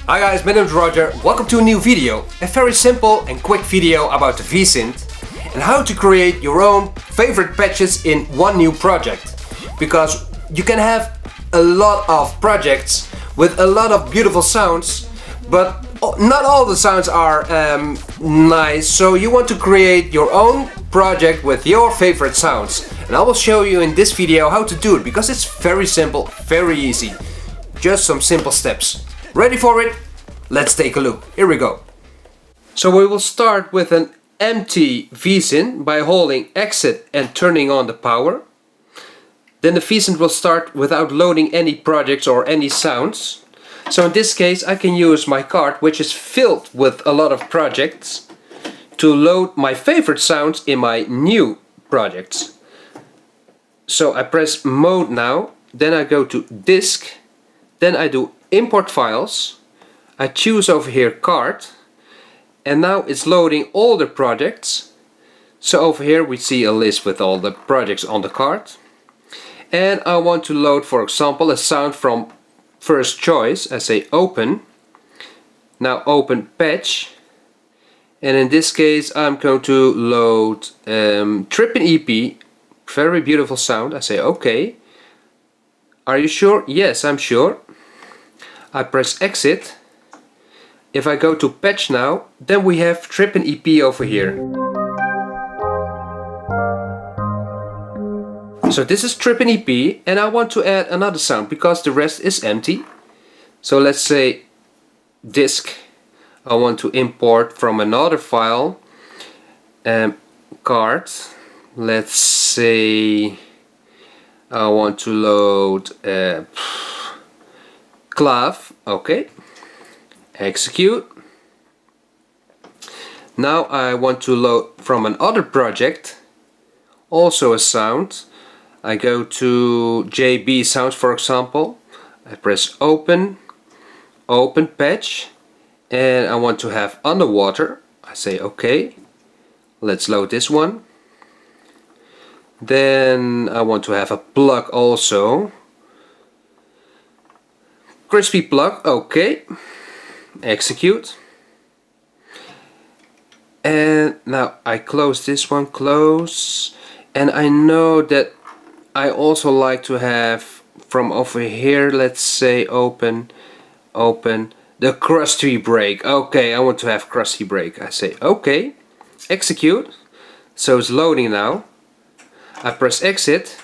Hi guys, my name is Roger. Welcome to a new video. A very simple and quick video about the V-Synth and how to create your own favorite patches in one new project. Because you can have a lot of projects with a lot of beautiful sounds, but not all the sounds are nice, so you want to create your own project with your favorite sounds. And I will show you in this video how to do it, because it's very simple, very easy. Just some simple steps. Ready for it? Let's take a look. Here we go. So we will start with an empty V-Synth by holding exit and turning on the power. Then the V-Synth will start without loading any projects or any sounds. So in this case I can use my card, which is filled with a lot of projects, to load my favorite sounds in my new projects. So I press mode now, then I go to disk, then I do import files, I choose over here card, and now it's loading all the projects. So over here we see a list with all the projects on the card. And I want to load, for example, a sound from first choice. I say open. Now open patch. And in this case I'm going to load Trippin' EP. Very beautiful sound. I say OK. Are you sure? Yes, I'm sure. I press exit. If I go to patch now, then we have Trippin' EP over here. So this is Trippin' EP, and I want to add another sound because the rest is empty. So let's say disk. I want to import from another file card. Let's say I want to load clav. Okay. Execute. Now I want to load from another project also a sound. I go to JB Sounds, for example. I press open, open patch, and I want to have underwater. I say OK. Let's load this one. Then I want to have a plug also. Crispy plug, OK. Execute. And now I close this one, close. And I know that I also like to have from over here, let's say open, open the crusty break. Okay, I want to have crusty break. I say okay, execute. So it's loading now. I press exit.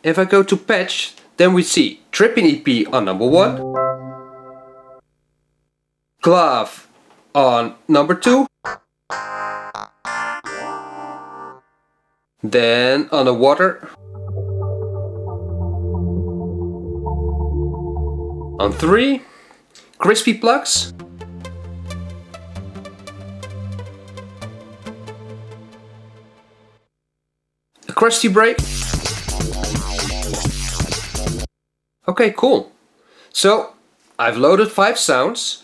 If I go to patch, then we see Trippin' EP on number 1, clav on number 2, then underwater on 3, crispy plugs, a crusty break. Okay, cool. So I've loaded 5 sounds.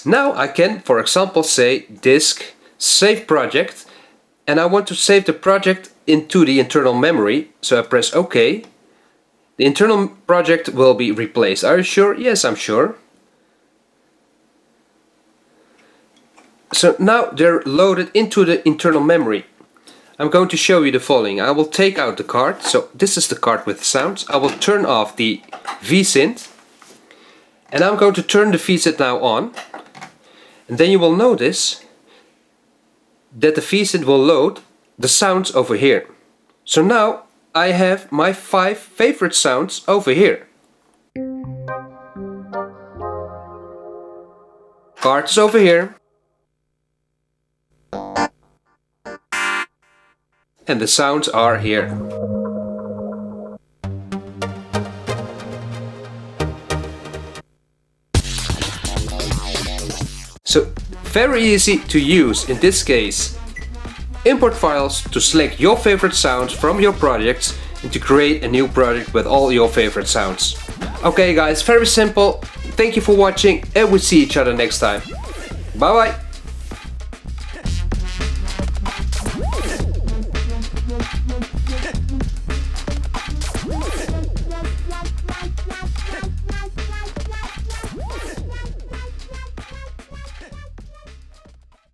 Now I can, for example, say disk, save project, and I want to save the project into the internal memory. So I press OK. The internal project will be replaced. Are you sure? Yes, I'm sure. So now they're loaded into the internal memory. I'm going to show you the following. I will take out the card. So this is the card with the sounds. I will turn off the V-Synth. And I'm going to turn the V-Synth now on. And then you will notice that the V-Synth will load the sounds over here. So now I have my 5 favorite sounds over here. Card is over here. And the sounds are here. So very easy to use in this case. Import files to select your favorite sounds from your projects and to create a new project with all your favorite sounds. Okay guys, very simple. Thank you for watching and we'll see each other next time. Bye bye.